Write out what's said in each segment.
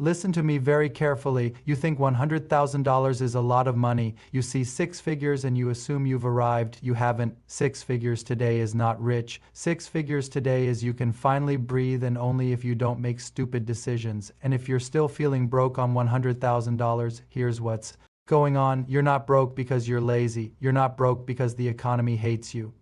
Listen to me very carefully. You think $100,000 is a lot of money. You see six figures and you assume you've arrived. You haven't. Six figures today is not rich. Six figures today is you can finally breathe, and only if you don't make stupid decisions. And if you're still feeling broke on $100,000, here's what's going on. You're not broke because you're lazy. You're not broke because the economy hates you.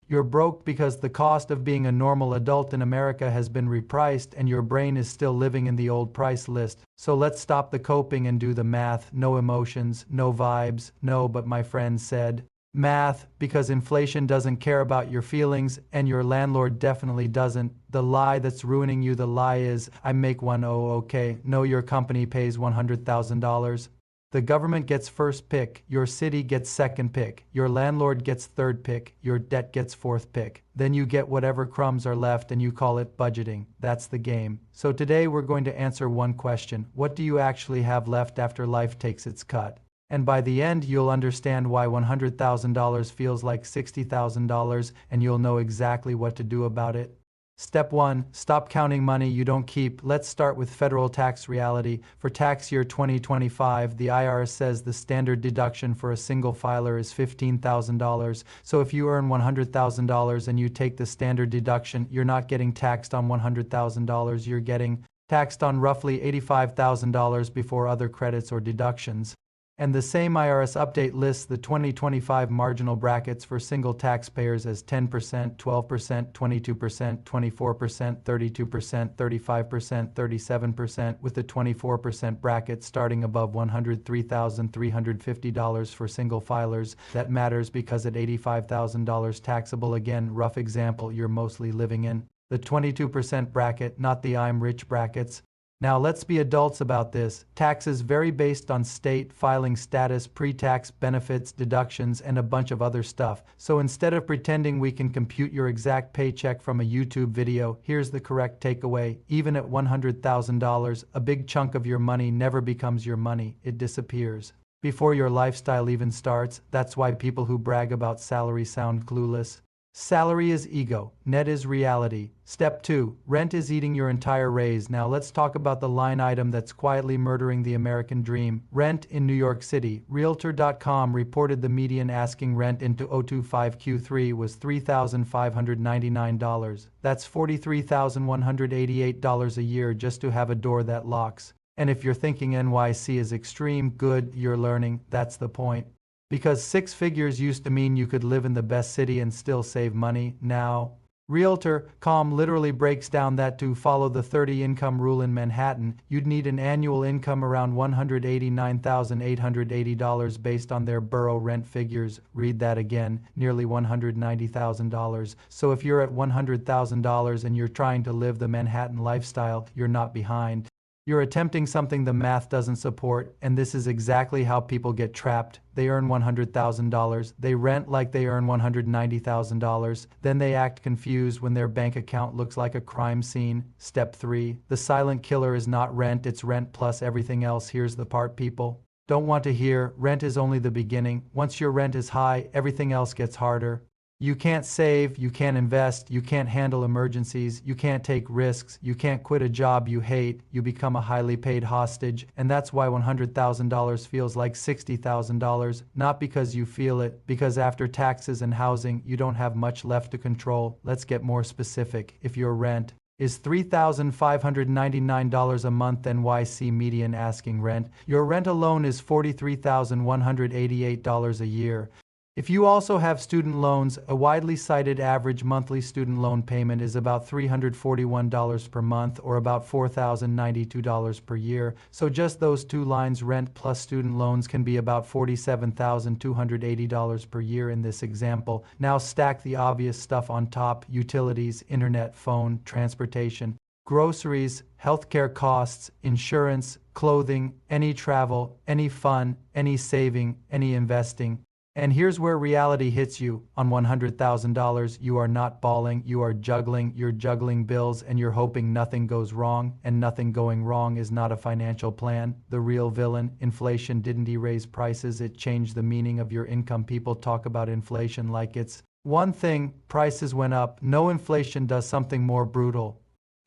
You're broke because the cost of being a normal adult in America has been repriced and your brain is still living in the old price list. So let's stop the coping and do the math. No emotions, no vibes, no but my friend said. Math, because inflation doesn't care about your feelings and your landlord definitely doesn't. The lie that's ruining you, the lie is, I make okay. No, your company pays $100,000. The government gets first pick, your city gets second pick, your landlord gets third pick, your debt gets fourth pick. Then you get whatever crumbs are left and you call it budgeting. That's the game. So today we're going to answer one question. What do you actually have left after life takes its cut? And by the end, you'll understand why $100,000 feels like $60,000 and you'll know exactly what to do about it. Step 1. Stop counting money you don't keep. Let's start with federal tax reality. For tax year 2025, the IRS says the standard deduction for a single filer is $15,000. So if you earn $100,000 and you take the standard deduction, you're not getting taxed on $100,000. You're getting taxed on roughly $85,000 before other credits or deductions. And the same IRS update lists the 2025 marginal brackets for single taxpayers as 10%, 12%, 22%, 24%, 32%, 35%, 37%, with the 24% bracket starting above $103,350 for single filers. That matters because at $85,000 taxable, again, rough example, you're mostly living in the 22% bracket, not the I'm rich brackets. Now let's be adults about this. Taxes vary based on state, filing status, pre-tax benefits, deductions, and a bunch of other stuff. So instead of pretending we can compute your exact paycheck from a YouTube video, here's the correct takeaway. Even at $100,000, a big chunk of your money never becomes your money. It disappears before your lifestyle even starts. That's why people who brag about salary sound clueless. Salary is ego, net is reality. Step 2. Rent is eating your entire raise. Now let's talk about the line item that's quietly murdering the American dream. Rent in New York City. Realtor.com reported the median asking rent into 025 Q3 was $3,599. That's $43,188 a year just to have a door that locks. And if you're thinking NYC is extreme, good, you're learning. That's the point. Because six figures used to mean you could live in the best city and still save money. Now, Realtor.com literally breaks down that to follow the 30 income rule in Manhattan, you'd need an annual income around $189,880 based on their borough rent figures. Read that again, nearly $190,000. So if you're at $100,000 and you're trying to live the Manhattan lifestyle, you're not behind. You're attempting something the math doesn't support, and this is exactly how people get trapped. They earn $100,000, they rent like they earn $190,000, then they act confused when their bank account looks like a crime scene. Step 3. The silent killer is not rent, it's rent plus everything else. Here's the part people don't want to hear. Rent is only the beginning. Once your rent is high, everything else gets harder. You can't save, you can't invest, you can't handle emergencies, you can't take risks, you can't quit a job you hate, you become a highly paid hostage, and that's why $100,000 feels like $60,000, not because you feel it, because after taxes and housing, you don't have much left to control. Let's get more specific. If your rent is $3,599 a month NYC median asking rent, your rent alone is $43,188 a year. If you also have student loans, a widely cited average monthly student loan payment is about $341 per month or about $4,092 per year. So just those two lines, rent plus student loans, can be about $47,280 per year in this example. Now stack the obvious stuff on top: utilities, internet, phone, transportation, groceries, healthcare costs, insurance, clothing, any travel, any fun, any saving, any investing. And here's where reality hits you. On $100,000, you are not balling, you are juggling. You're juggling bills and you're hoping nothing goes wrong, and nothing going wrong is not a financial plan. The real villain: inflation didn't erase prices, it changed the meaning of your income. People talk about inflation like it's one thing. Prices went up. No, inflation does something more brutal.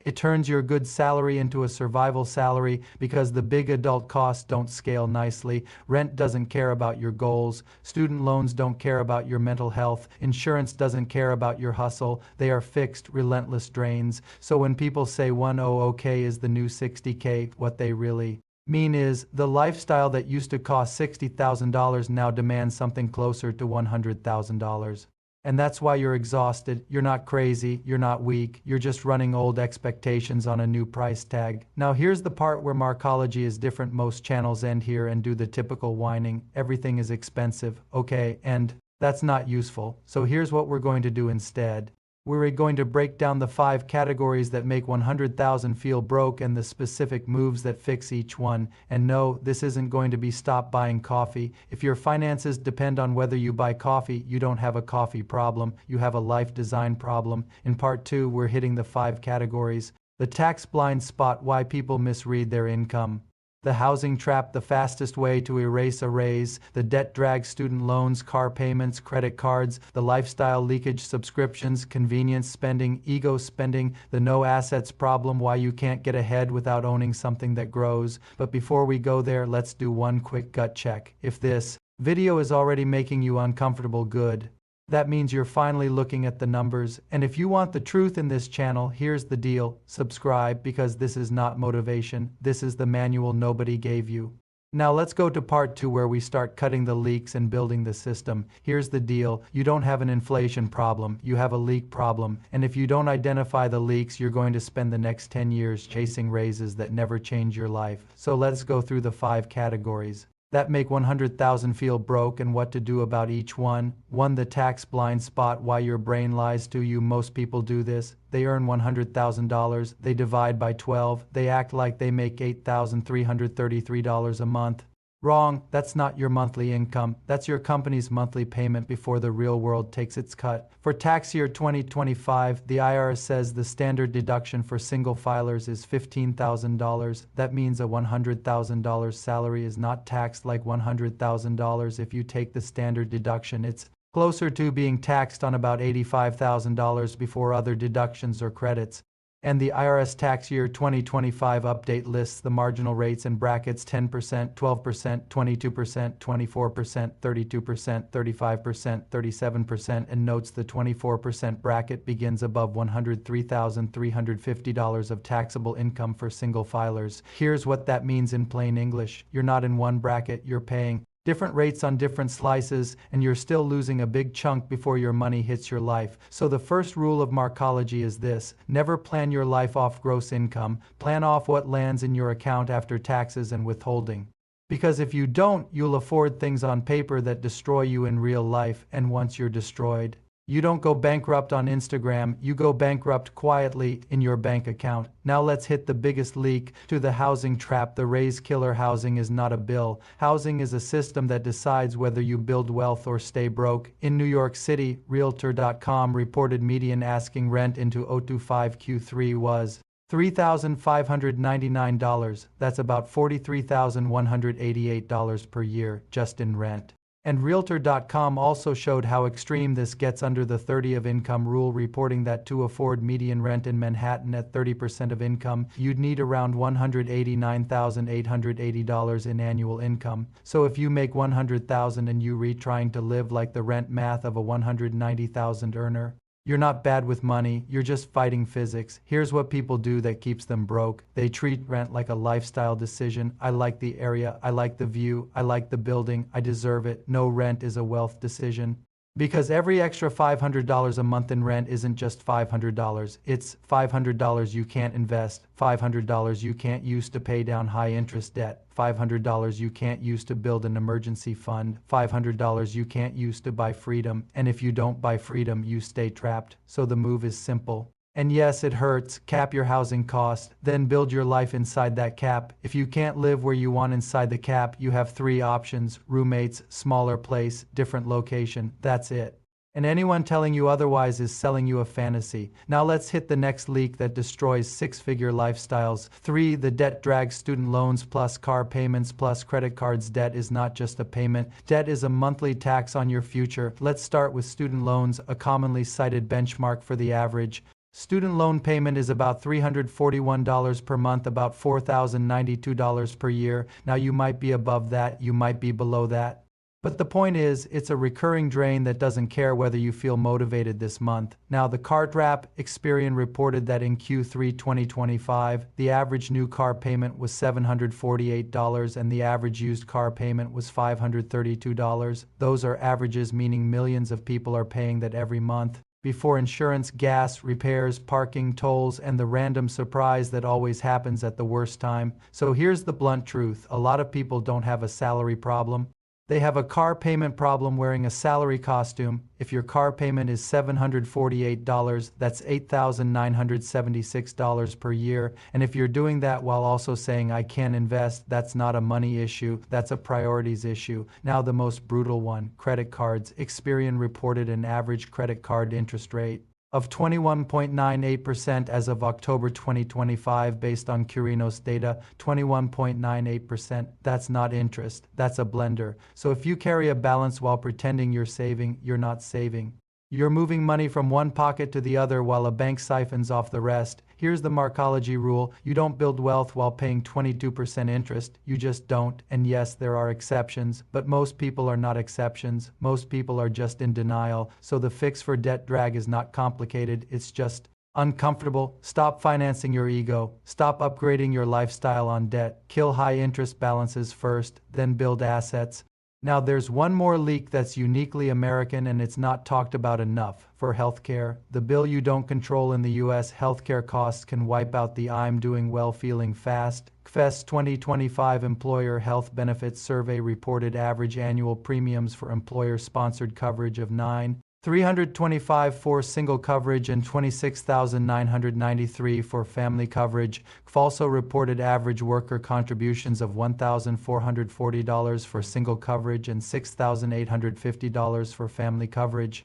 It turns your good salary into a survival salary because the big adult costs don't scale nicely. Rent doesn't care about your goals. Student loans don't care about your mental health. Insurance doesn't care about your hustle. They are fixed, relentless drains. So when people say 100K is the new 60K, what they really mean is the lifestyle that used to cost $60,000 now demands something closer to $100,000. And that's why you're exhausted. You're not crazy. You're not weak. You're just running old expectations on a new price tag. Now here's the part where Markology is different. Most channels end here and do the typical whining. Everything is expensive. Okay, and that's not useful. So here's what we're going to do instead. We're going to break down the 5 categories that make 100,000 feel broke and the specific moves that fix each one. And no, this isn't going to be stop buying coffee. If your finances depend on whether you buy coffee, you don't have a coffee problem. You have a life design problem. In part 2, we're hitting the 5 categories. The tax blind spot, why people misread their income. The housing trap, the fastest way to erase a raise, the debt drag, student loans, car payments, credit cards, the lifestyle leakage, subscriptions, convenience spending, ego spending, the no assets problem, why you can't get ahead without owning something that grows. But before we go there, let's do one quick gut check. If this video is already making you uncomfortable, good. That means you're finally looking at the numbers. And if you want the truth in this channel, here's the deal. Subscribe, because this is not motivation. This is the manual nobody gave you. Now let's go to part 2 where we start cutting the leaks and building the system. Here's the deal. You don't have an inflation problem. You have a leak problem. And if you don't identify the leaks, you're going to spend the next 10 years chasing raises that never change your life. So let's go through the 5 categories that make 100,000 feel broke and what to do about each one. 1. The tax blind spot, why your brain lies to you. Most people do this. They earn $100,000. They divide by 12. They act like they make $8,333 a month. Wrong. That's not your monthly income. That's your company's monthly payment before the real world takes its cut. For tax year 2025, the IRS says the standard deduction for single filers is $15,000. That means a $100,000 salary is not taxed like $100,000. If you take the standard deduction, it's closer to being taxed on about $85,000 before other deductions or credits. And the IRS tax year 2025 update lists the marginal rates in brackets 10%, 12%, 22%, 24%, 32%, 35%, 37%, and notes the 24% bracket begins above $103,350 of taxable income for single filers. Here's what that means in plain English. You're not in one bracket, you're paying different rates on different slices, and you're still losing a big chunk before your money hits your life. So the first rule of Markology is this: never plan your life off gross income. Plan off what lands in your account after taxes and withholding. Because if you don't, you'll afford things on paper that destroy you in real life, and once you're destroyed, you don't go bankrupt on Instagram, you go bankrupt quietly in your bank account. Now let's hit the biggest leak to the housing trap. The raise killer. Housing is not a bill. Housing is a system that decides whether you build wealth or stay broke. In New York City, Realtor.com reported median asking rent into 025 Q3 was $3,599. That's about $43,188 per year just in rent. And Realtor.com also showed how extreme this gets under the 30 of income rule, reporting that to afford median rent in Manhattan at 30% of income, you'd need around $189,880 in annual income. So if you make $100,000 and you trying to live like the rent math of a $190,000 earner, you're not bad with money, you're just fighting physics. Here's what people do that keeps them broke. They treat rent like a lifestyle decision. I like the area, I like the view, I like the building, I deserve it. No, rent is a wealth decision. Because every extra $500 a month in rent isn't just $500. It's $500 you can't invest, $500 you can't use to pay down high interest debt, $500 you can't use to build an emergency fund, $500 you can't use to buy freedom. And if you don't buy freedom, you stay trapped. So the move is simple. And yes, it hurts. Cap your housing cost, then build your life inside that cap. If you can't live where you want inside the cap, you have 3 options: roommates, smaller place, different location. That's it. And anyone telling you otherwise is selling you a fantasy. Now let's hit the next leak that destroys 6-figure lifestyles. 3. The debt drag. Student loans plus car payments plus credit cards. Debt is not just a payment. Debt is a monthly tax on your future. Let's start with student loans, a commonly cited benchmark for the average Student loan payment is about $341 per month, about $4,092 per year. Now you might be above that, you might be below that. But the point is, it's a recurring drain that doesn't care whether you feel motivated this month. Now, the cart wrap, Experian reported that in Q3 2025, the average new car payment was $748 and the average used car payment was $532. Those are averages, meaning millions of people are paying that every month. Before insurance, gas, repairs, parking, tolls, and the random surprise that always happens at the worst time. So here's the blunt truth. A lot of people don't have a salary problem. They have a car payment problem wearing a salary costume. If your car payment is $748, that's $8,976 per year. And if you're doing that while also saying, I can't invest, that's not a money issue, that's a priorities issue. Now the most brutal one, credit cards. Experian reported an average credit card interest rate of 21.98% as of October 2025 based on Curinos data. 21.98%. That's not interest, that's a blender. So if you carry a balance while pretending you're saving, you're not saving. You're moving money from one pocket to the other while a bank siphons off the rest. Here's the Markology rule. You don't build wealth while paying 22% interest. You just don't. And yes, there are exceptions, but most people are not exceptions. Most people are just in denial. So the fix for debt drag is not complicated. It's just uncomfortable. Stop financing your ego. Stop upgrading your lifestyle on debt. Kill high interest balances first, then build assets. Now there's one more leak that's uniquely American and it's not talked about enough. For healthcare, the bill you don't control in the US, healthcare costs can wipe out the I'm doing well feeling fast. CFES 2025 Employer Health Benefits Survey reported average annual premiums for employer-sponsored coverage of $9,325 for single coverage and $26,993 for family coverage. Also reported average worker contributions of $1,440 for single coverage and $6,850 for family coverage.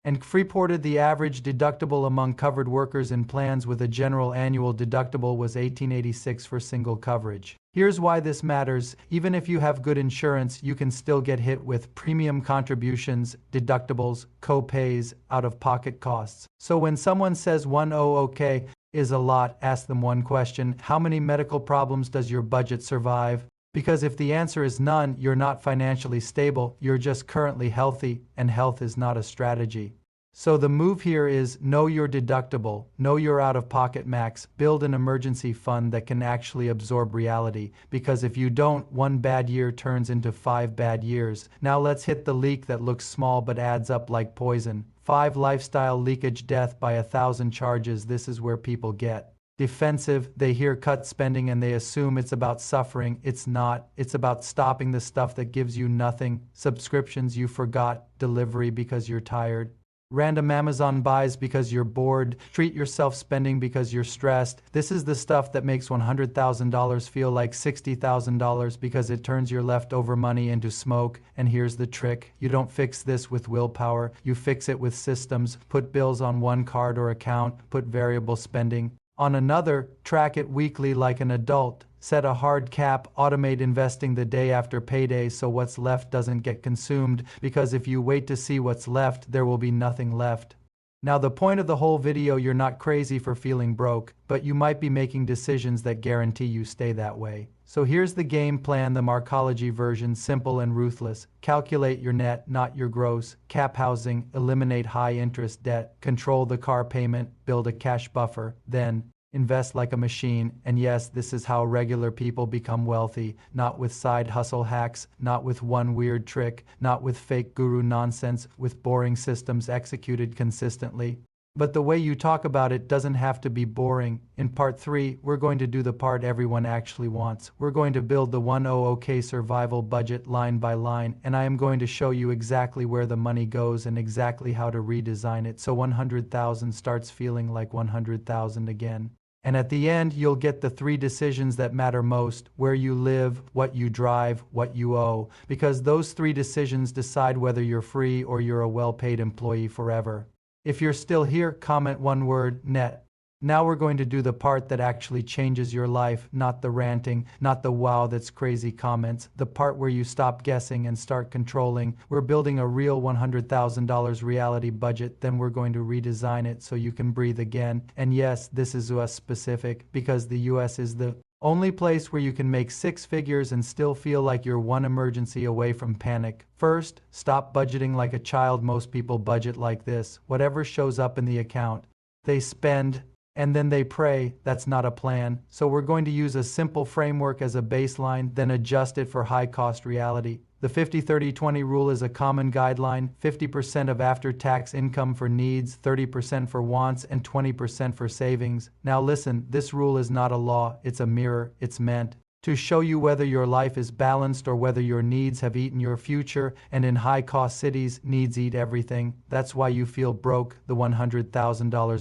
And reported the average deductible among covered workers in plans with a general annual deductible was $1,886 for single coverage. Here's why this matters. Even if you have good insurance, you can still get hit with premium contributions, deductibles, co-pays, out-of-pocket costs. So when someone says $1,000 is a lot, ask them one question: how many medical problems does your budget survive? Because if the answer is none, you're not financially stable, you're just currently healthy, and health is not a strategy. So the move here is know your deductible, know your out-of-pocket max, build an emergency fund that can actually absorb reality, because if you don't, one bad year turns into 5 bad years. Now let's hit the leak that looks small but adds up like poison. 5 lifestyle leakage, death by 1,000 charges. This is where people get defensive. They hear cut spending and they assume it's about suffering. It's not. It's about stopping the stuff that gives you nothing. Subscriptions you forgot, delivery because you're tired, random Amazon buys because you're bored, treat yourself spending because you're stressed. This is the stuff that makes $100,000 feel like $60,000 because it turns your leftover money into smoke. And here's the trick. You don't fix this with willpower. You fix it with systems. Put bills on one card or account. Put variable spending on another. Track it weekly like an adult. Set a hard cap, automate investing the day after payday so what's left doesn't get consumed, because if you wait to see what's left, there will be nothing left. Now the point of the whole video, you're not crazy for feeling broke, but you might be making decisions that guarantee you stay that way. So here's the game plan, the Markology version, simple and ruthless. Calculate your net, not your gross. Cap housing, eliminate high interest debt, control the car payment, build a cash buffer, then invest like a machine. And yes, this is how regular people become wealthy, not with side hustle hacks, not with one weird trick, not with fake guru nonsense, with boring systems executed consistently. But the way you talk about it doesn't have to be boring. In part 3, we're going to do the part everyone actually wants. We're going to build the 100K survival budget line by line, and I am going to show you exactly where the money goes and exactly how to redesign it so 100,000 starts feeling like 100,000 again. And at the end, you'll get the 3 decisions that matter most: where you live, what you drive, what you owe. Because those 3 decisions decide whether you're free or you're a well-paid employee forever. If you're still here, comment one word: net. Now we're going to do the part that actually changes your life, not the ranting, not the wow that's crazy comments, the part where you stop guessing and start controlling. We're building a real $100,000 reality budget, then we're going to redesign it so you can breathe again. And yes, this is US specific because the US is the only place where you can make six figures and still feel like you're one emergency away from panic. First, stop budgeting like a child. Most people budget like this. Whatever shows up in the account, they spend. And then they pray. That's not a plan. So we're going to use a simple framework as a baseline, then adjust it for high-cost reality. The 50-30-20 rule is a common guideline: 50% of after-tax income for needs, 30% for wants, and 20% for savings. Now listen, this rule is not a law, it's a mirror. It's meant to show you whether your life is balanced or whether your needs have eaten your future, and in high-cost cities, needs eat everything. That's why you feel broke. The $100,000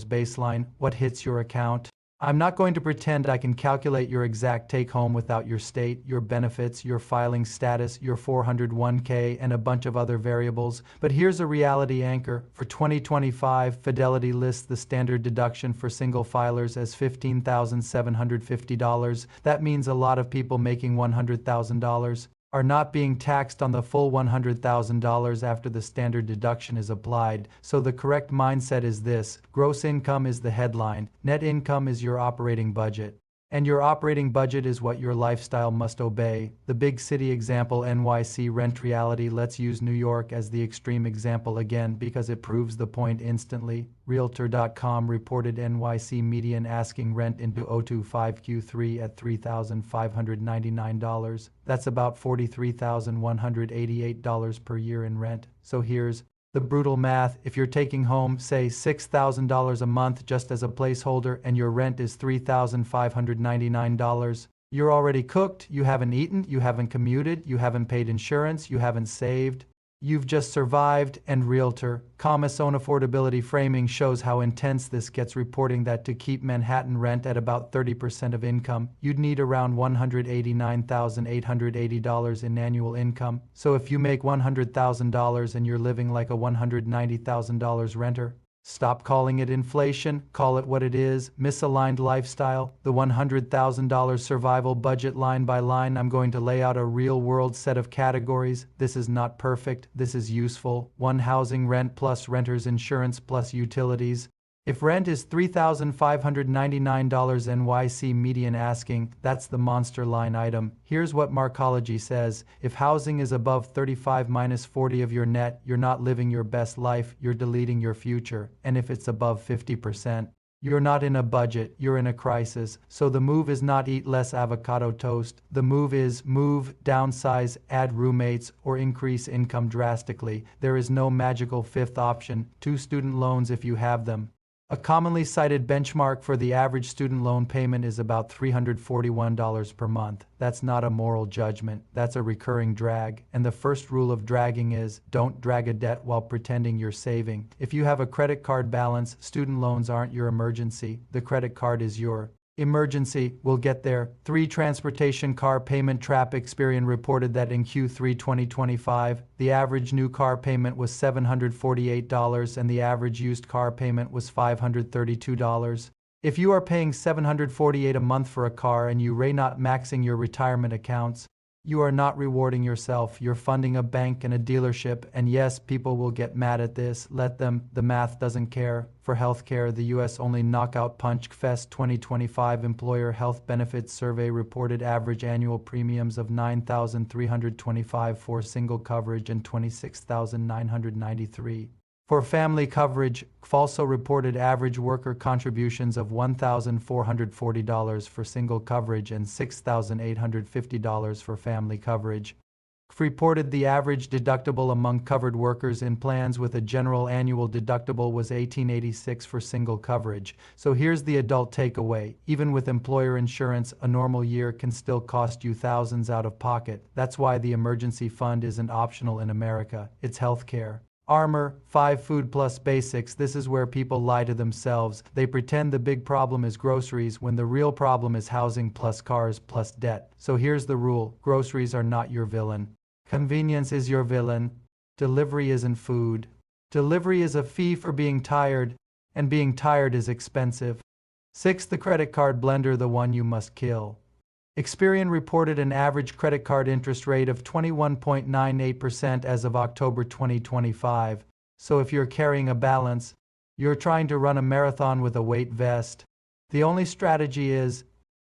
baseline, what hits your account? I'm not going to pretend I can calculate your exact take-home without your state, your benefits, your filing status, your 401k, and a bunch of other variables. But here's a reality anchor. For 2025, Fidelity lists the standard deduction for single filers as $15,750. That means a lot of people making $100,000 are not being taxed on the full $100,000 after the standard deduction is applied. So the correct mindset is this: gross income is the headline, net income is your operating budget. And your operating budget is what your lifestyle must obey. The big city example, NYC rent reality. Let's use New York as the extreme example again because it proves the point instantly. Realtor.com reported NYC median asking rent into 025 Q3 at $3,599. That's about $43,188 per year in rent. So here's the brutal math. If you're taking home, say, $6,000 a month just as a placeholder and your rent is $3,599, you're already cooked, you haven't eaten, you haven't commuted, you haven't paid insurance, you haven't saved. You've just survived. And Realtor.com's own affordability framing shows how intense this gets, reporting that to keep Manhattan rent at about 30% of income, you'd need around $189,880 in annual income. So if you make $100,000 and you're living like a $190,000 renter, stop calling it inflation, call it what it is: misaligned lifestyle. The $100,000 survival budget line by line. I'm going to lay out a real-world set of categories. This is not perfect, this is useful. 1. Housing rent plus renter's insurance plus utilities. If rent is $3,599 NYC median asking, that's the monster line item. Here's what Markology says: if housing is above 35 minus 40 of your net, you're not living your best life, you're deleting your future. And if it's above 50%, you're not in a budget, you're in a crisis. So the move is not eat less avocado toast. The move is move, downsize, add roommates, or increase income drastically. There is no magical fifth option. 2. Student loans if you have them. A commonly cited benchmark for the average student loan payment is about $341 per month. That's not a moral judgment, that's a recurring drag. And the first rule of dragging is, don't drag a debt while pretending you're saving. If you have a credit card balance, student loans aren't your emergency. The credit card is your emergency. We'll get there. 3. Transportation car payment trap. Experian reported that in Q3 2025, the average new car payment was $748 and the average used car payment was $532. If you are paying $748 a month for a car and you are not maxing your retirement accounts, you are not rewarding yourself. You're funding a bank and a dealership. And yes, people will get mad at this. Let them. The math doesn't care. For healthcare, the U.S. only knockout punch fest 2025 Employer Health Benefits Survey reported average annual premiums of $9,325 for single coverage and $26,993 for family coverage. Also reported average worker contributions of $1,440 for single coverage and $6,850 for family coverage. Reported the average deductible among covered workers in plans with a general annual deductible was $1,886 for single coverage. So here's the adult takeaway: even with employer insurance, a normal year can still cost you thousands out of pocket. That's why the emergency fund isn't optional in America. It's healthcare. Armor. 5. Food plus basics. This is where people lie to themselves. They pretend the big problem is groceries when the real problem is housing plus cars plus debt. So here's the rule: groceries are not your villain. Convenience is your villain. Delivery isn't food. Delivery is a fee for being tired, and being tired is expensive. 6. The credit card blender, the one you must kill. Experian reported an average credit card interest rate of 21.98% as of October 2025. So if you're carrying a balance, you're trying to run a marathon with a weight vest. The only strategy is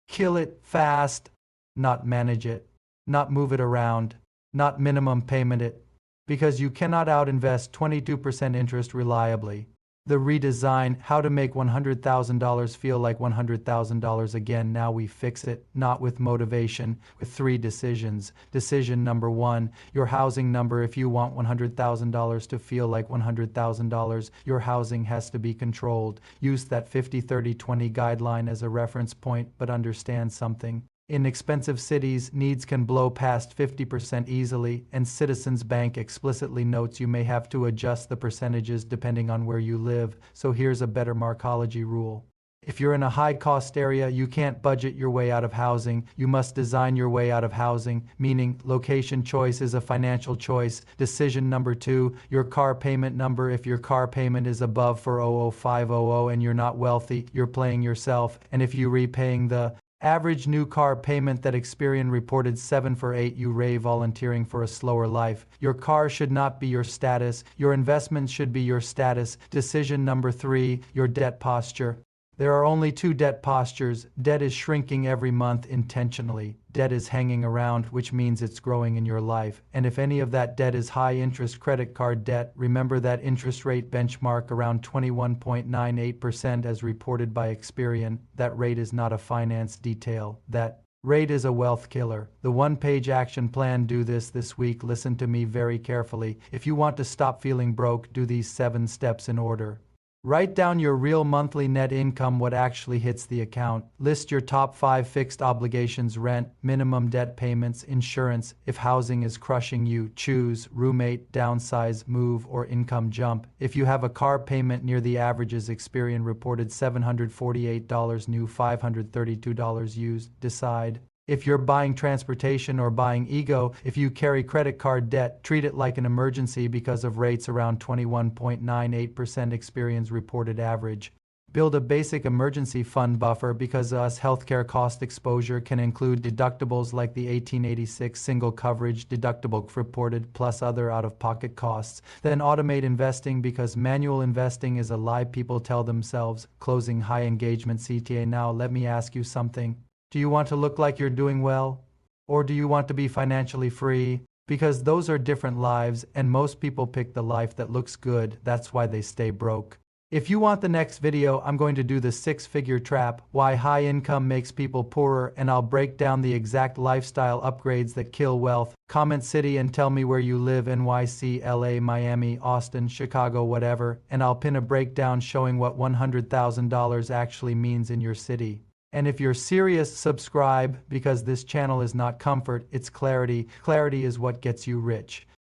kill it fast, not manage it, not move it around, not minimum payment it, because you cannot outinvest 22% interest reliably. The redesign, how to make $100,000 feel like $100,000 again. Now we fix it, not with motivation, with 3 decisions. Decision number 1, your housing number. If you want $100,000 to feel like $100,000, your housing has to be controlled. Use that 50-30-20 guideline as a reference point, but understand something. In expensive cities, needs can blow past 50% easily, and Citizens Bank explicitly notes you may have to adjust the percentages depending on where you live. So here's a better Markology rule. If you're in a high-cost area, you can't budget your way out of housing. You must design your way out of housing, meaning location choice is a financial choice. Decision number 2, your car payment number. If your car payment is above 40500 and you're not wealthy, you're playing yourself. And if you're repaying the average new car payment that Experian reported 748, you volunteering for a slower life. Your car should not be your status. Your investments should be your status. Decision number 3, your debt posture. There are only 2 debt postures. Debt is shrinking every month intentionally. Debt is hanging around, which means it's growing in your life. And if any of that debt is high-interest credit card debt, remember that interest rate benchmark around 21.98% as reported by Experian. That rate is not a finance detail. That rate is a wealth killer. The 1-page action plan. Do this week. Listen to me very carefully. If you want to stop feeling broke, do these 7 steps in order. Write down your real monthly net income, what actually hits the account. List your top 5 fixed obligations: rent, minimum debt payments, insurance. If housing is crushing you, choose roommate, downsize, move, or income jump. If you have a car payment near the averages, Experian reported $748 new, $532 used, decide. If you're buying transportation or buying ego, if you carry credit card debt, treat it like an emergency because of rates around 21.98%, Experian's reported average. Build a basic emergency fund buffer because healthcare cost exposure can include deductibles like the 1886 single coverage deductible reported plus other out-of-pocket costs. Then automate investing because manual investing is a lie people tell themselves. Closing high engagement CTA. Now let me ask you something. Do you want to look like you're doing well? Or do you want to be financially free? Because those are different lives, and most people pick the life that looks good. That's why they stay broke. If you want the next video, I'm going to do the 6-figure trap, why high income makes people poorer, and I'll break down the exact lifestyle upgrades that kill wealth. Comment city and tell me where you live: NYC, LA, Miami, Austin, Chicago, whatever, and I'll pin a breakdown showing what $100,000 actually means in your city. And if you're serious, subscribe, because this channel is not comfort, it's clarity. Clarity is what gets you rich.